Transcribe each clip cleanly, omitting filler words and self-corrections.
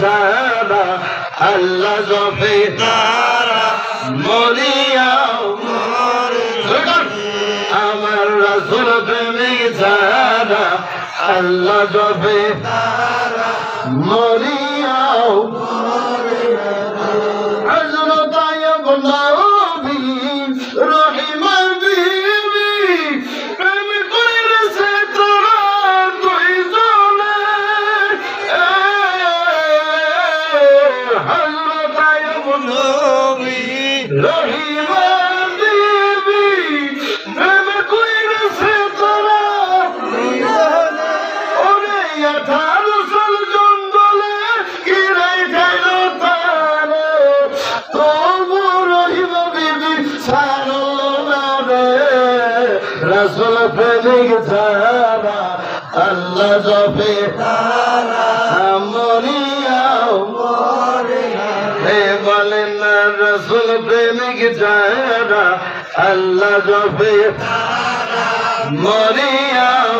যারা আল্লাহ জপে তারা মরিয়াও আমার রাসূল প্রেমিক যারা আল্লাহ জপে তারা মরিয়াও হযরত আইয়ুব নবী রহিমার বিবি প্রেম করেছে তোরা দুইজনে হযরত আইয়ুব নবী রহিমার বিবি প্রেম করেছে তোরা দুইজনে ওরে 18 সাল জঙ্গলে কিরাই খাইল তারে তবু রহিমা বিবি ছাড়ল না রে রাসূল প্রেমিক যারা আল্লাহ জপে তারা মরিয়াও হে বলেন না রাসূল প্রেমিক যারা আল্লাহ জপে তারা মরিয়াও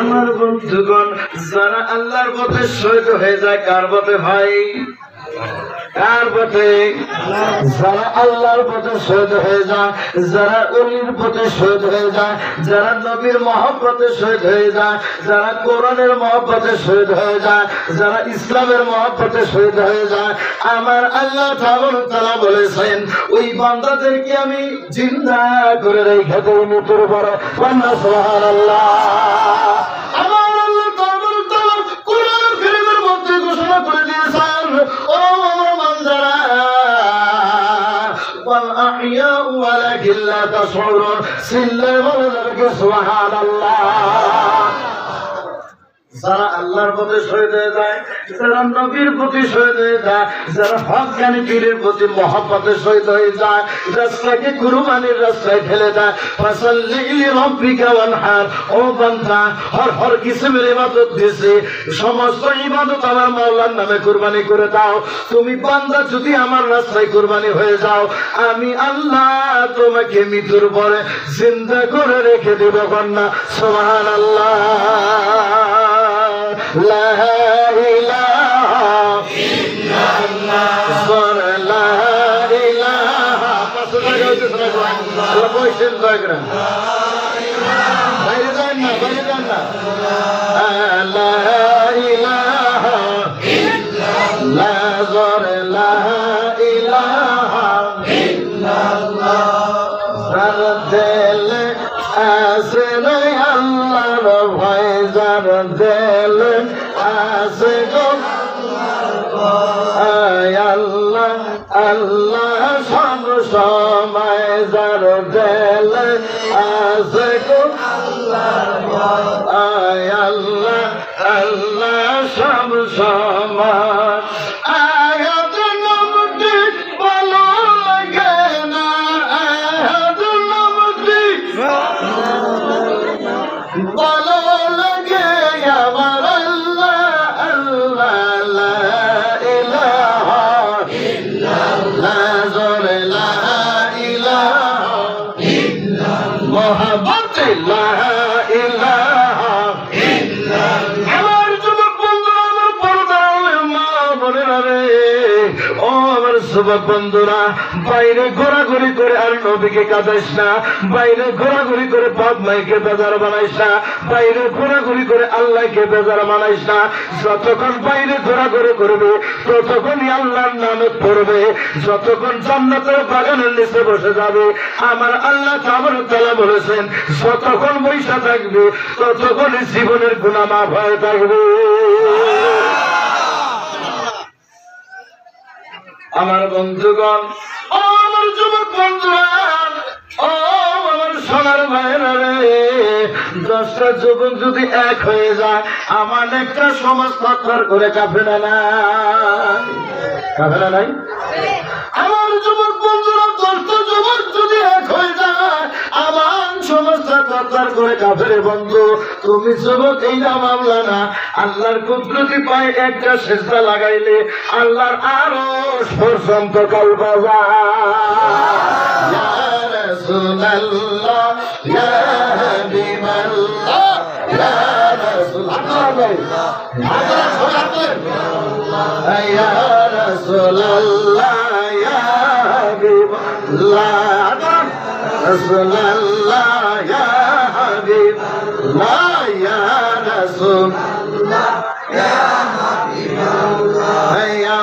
আমার বন্ধুগণ যারা আল্লাহর পথে শহীদ হয়ে যায় কার পথে ভাই কার পথে যারা আল্লাহর পথে শহীদ হয়ে যায় যারা ওলির পথে শহীদ হয়ে যায় যারা নবীর মহব্বতে শহীদ হয়ে যায় যারা কোরআনের মহব্বতে শহীদ হয়ে যায় যারা ইসলামের মহব্বতে শহীদ হয়ে যায় আমার আল্লাহ তাআলা বলেছেন ওই বান্দাদেরকে আমি জিন্দা করে রেখে দেই মৃত্যুর পরে সুবহানাল্লাহ আমার আল্লাহ তাআলা কোরআন কারীমের মধ্যে ঘোষণা করে দিয়েছেন ও বান্দারা ওয়াল আহইয়া ওয়ালাকিন লা তাশউরুন সিল্লাল্লাহু আলাইহি সুবহানাল্লাহ যারা আল্লাহর পথে শহীদ হয়ে যায় যারা নবীর প্রতি শহীদ হয়ে যায় যারা হক্কানি পীরের প্রতি মহব্বতে শহীদ হয়ে যায় রাস্তাকে কুরবানির রাস্তায় ফেলে দেয় ফাসাল্লি লিরাব্বিকা ওয়ানহার ও বান্দা হর হর কিসমের ইবাদত দিয়েছে সমস্ত ইবাদত আমার মাওলার নামে কুরবানি করে দাও তুমি বান্দা যদি আমার রাস্তায় কুরবানি হয়ে যাও আমি আল্লাহ তোমাকে মৃত্যুর পরে জিন্দা করে রেখে দেব কন্যা সুবহানাল্লাহ لا إله إلا الله لا إله الله بوشن ذكرن বাইরে যান না لا إله إلا الله لا إله إلا الله যার দিল আছে আল্লাহর ভয় যার দিল আছে গো আল্লাহ আল্লাহ সব সময় যার দিল আছে গো আল্লাহ আল্লাহ সব সময় আয়াত নবী ভালো লাগে না আয়াত নবী ভালো লাগে আমার আল্লাহ আল্লাহ লা ইলাহা ইল্লাল্লাহ লা ইলাহা ইল্লাল্লাহ মুহাম্মদ লা ইলাহা ইল্লাল্লাহ আমার যুবক বন্ধুরা আমার পর্দার মা বোনেরা রে ও আমার যুবক বন্ধুরা বাইরে ঘোরাঘুরি করে আর নবীকে কাঁদাইস না বাইরে ঘোরাঘুরি করে বাপ মাইকে বেজার বানাইস না বাইরে ঘোরাঘুরি করে আল্লাহকে বেজার বানাইস না যতক্ষণ বাইরে ঘোরাঘুরি করবে ততক্ষণই আল্লাহর নামে পড়বে যতক্ষণ জান্নাতের বাগানের নিচে বসে যাবে আমার আল্লাহ তাআলা বলেছেন যতক্ষণ বৈশা থাকবে ততক্ষণই জীবনের গুনাহ মাফ হয়ে থাকবে আমার বন্ধুগণ ও আমার যুবক বন্ধুরা ও আমার সোনার ভাইরা রে 10টা যুবক যদি এক হয়ে যায় আমার একটা সমাজ তৎপর করে কাফেলা নাই আমার যুবক বন্ধুরা 10টা যুবক যদি এক হয়ে যায় আমার সমাজটা তৎপর করে কাফের বন্ধু তুমি যুবক এই না মামলা না আল্লাহর কুদরতি পায়ে একটা সেজদা লাগাইলে আল্লাহর আরশ পর্যন্ত কালবা ইয়া রাসূলুল্লাহ ইয়া হাবিবাল্লাহ ইয়া রাসূলুল্লাহ ইয়া রাসূলুল্লাহ ইয়া হাবিবাল্লাহ রাসূলুল্লাহ ইয়া হাবিবাল্লাহ ইয়া রাসূলুল্লাহ ইয়া হাবিবাল্লাহ ইয়া